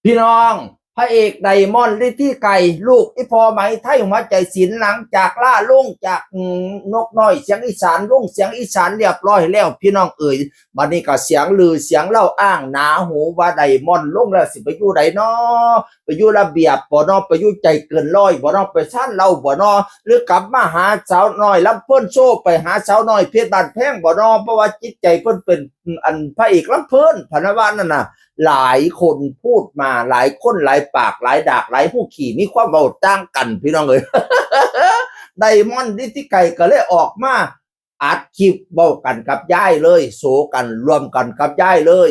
พี่น้องพระเอกไดมอนด์ฤทธิไก่ลูกไอพอไหมไทยหัวใจศิลป์หลังจากล่าลุ่งจากนกน้อยเสียงอีสานลุ่งเสียงอีสานเรียบร้อยแล้วพี่น้องเอ๋ยบัดนี้ก็เสียงลือเสียงเล่าอ้างหนาหูว่าไดมอนด์ลุ่งแล้วสิไปอยู่ไดน้อไปอยู่ระเบียบบ่น้อไปอยู่ใจเกินร้อยบ่น้อไปชั้นเล่าบ่น้อหรือกลับมาหาสาวน้อยลำเพิ่นโชว์ไปหาสาวน้อยเพชรบ้านแพงบ่น้อเพราะว่าจิตใจเพิ่นเป็นอันพระเอกลำเพิ่นพนวานั่นน่ะหลายคนพูดมาหลายคนหลายปากหลายดากหลายผู้ขี่มีความเบาต่างกันพี่น้องเอ้ย ไดมอนด์ฤทธิไก่ก็เลยออกมาอัดคลิปเบากันกับย่ายเลยโศกันรวมกันกับย่ายเลย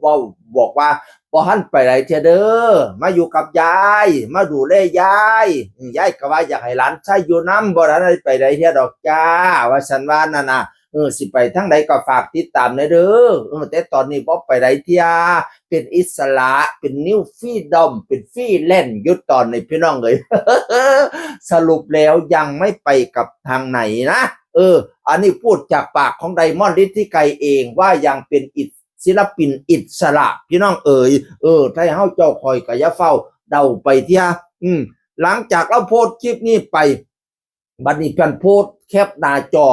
เบาบอกว่าพอหันไปไหนเถอะเด้อมาอยู่กับยายมาดูแลยายยายก็ว่าอยากให้หลานชายอยู่น้ำบ่ทันได้ไปไหนเถอะดอกจ้าว่าฉันว่านั่นน่ะสิไปทั้งใดก็ฝากติดตามนะเด้อแต่ตอนนี้บ่ไปไหนเที่ยเป็นอิสระเป็นนิวฟรีดอมเป็นฟรีแลนซ์อยู่ตอนนี้พี่น้องเอ้ย สรุปแล้วยังไม่ไปกับทางไหนนะอันนี้พูดจากปากของไดมอนด์ฤทธิไกรเองว่ายังเป็นศิลปินอิสระพี่น้องเอ๋ยถ้าเฮาเจ้าคอยก็อย่าเฝ้าเดาไปเที่ยหลังจากเราโพสต์คลิปนี้ไปบัดนี้เพิ่นโพสต์แคปหน้าจอ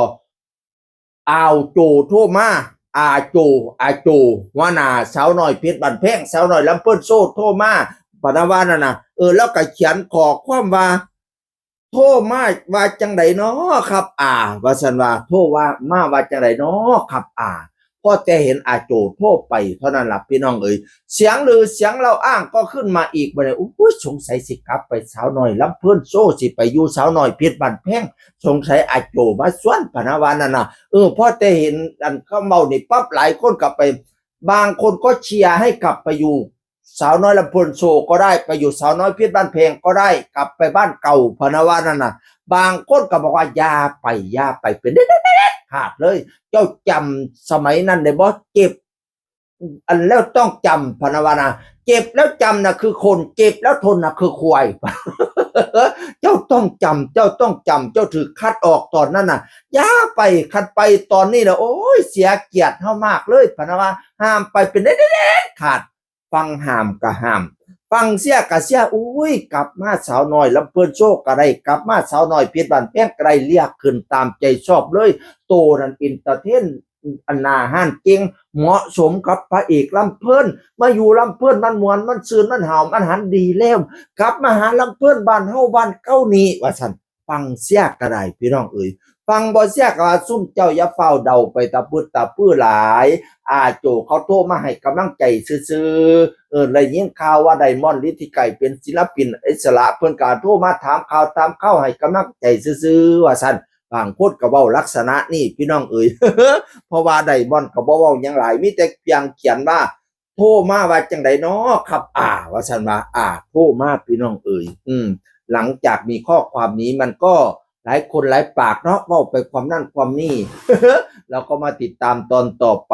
อาวโจโทรมาอาโจว่านาสาวน้อยเพชรบ้านแพงสาวน้อยลำเพิ่นโซ่โทรมาปานว่านั่นน่ะแล้วก็เขียนขอความว่าโทรมาว่าจังไดน้อครับว่าซั่นว่าโทรว่ามาว่าจังไดน้อครับพอแต่เห็นอาโจโทรไปเท่านั้นล่ะพี่น้องเอ๋ยเสียงลือเสียงเราอ้างก็ขึ้นมาอีกบ่ได้อุ๊ยสงสัยสิกลับไปสาวน้อยลำเพิ่นโซ่สิไปอยู่สาวน้อยเพชรบ้านแพงสงสัยอาโจมาสวนปานว่านั่นน่ะพอแต่เห็นอันเขาเมานี่ปั๊บหลายคนกลับไปบางคนก็เชียร์ให้กลับไปอยู่สาวน้อยลำเพิ่นโซ่ก็ได้ไปอยู่สาวน้อยเพชรบ้านแพงก็ได้กลับไปบ้านเก่าพนว่านั่นน่ะบางคนก็บอกว่าอย่าไปเป็นขาดเลยเจ้าจำสมัยนั้นได้บ่เก็บอันแล้วต้องจำพนวานาเจ็บแล้วจำนะคือคนเจ็บแล้วทนนะคือควาย เจ้าต้องจำเจ้าต้องจำเจ้าถือคัดออกตอนนั้นน่ะย่าไปคัดไปตอนนี้นะโอ้ยเสียเกียรติเฮามากเลยพนวาห้ามไปเป็นเด็ดขาดฟังห้ามก็ห้ามฟังเสียก็เสียอุ้ยกลับมาสาวน้อยลำเพิ่นโชคก็ได้กลับมาสาวน้อยเพชรบ้านแพงก็ได้เรียกขึ้นตามใจชอบเลยโตนั่นอินเตอร์เทนอันนาห้านเก่งเหมาะสมกับพระเอกลำเพิ่นมาอยู่ลำเพิ่นมันมวนมันซื่นมันหอมมันหันดีแล้วกลับมาหาลำเพิ่นบ้านเฮาบ้านเก้านี้ว่าซั่นฟังเสียก็ได้พี่น้องเอ๋ยฟังบ่เสียก็ว่าซุ่มเจ้าอย่าเฝ้าเดาไปตะพื้หลายโจเขาโทรมาให้กำลังใจซื่อเลยยินข่าวว่าไดมอนด์ฤทธิไกรเป็นศิลปินอิสระเพิ่นก็โทรมาถามข่าวตามข่าวให้กำลังใจซื่อว่าซั่นบางคนก็เว้าลักษณะนี้พี่น้องเอ๋ย เพราะว่าไดมอนด์ก็บ่เว้าหยังหลายมีแต่เพียงเขียนว่าโทรมาว่าจังไดน้อครับว่าซั่นว่าโทรมาพี่น้องเอ๋ยหลังจากมีข้อความนี้มันก็หลายคนหลายปากเนาะเว้าไปความนั่นความนี่ เราก็มาติดตามตอนต่อไป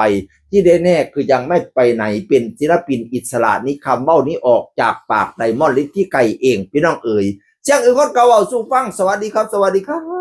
ที่แน่ๆคือยังไม่ไปไหนเป็นศิลปินอิสระนี้คำเว้านี้ออกจากปากไดมอนด์ฤทธิไกรเองพี่น้องเอ๋ยเสียงอื่นคนเก่าเว้าสู่ฟังสวัสดีครับสวัสดีครับ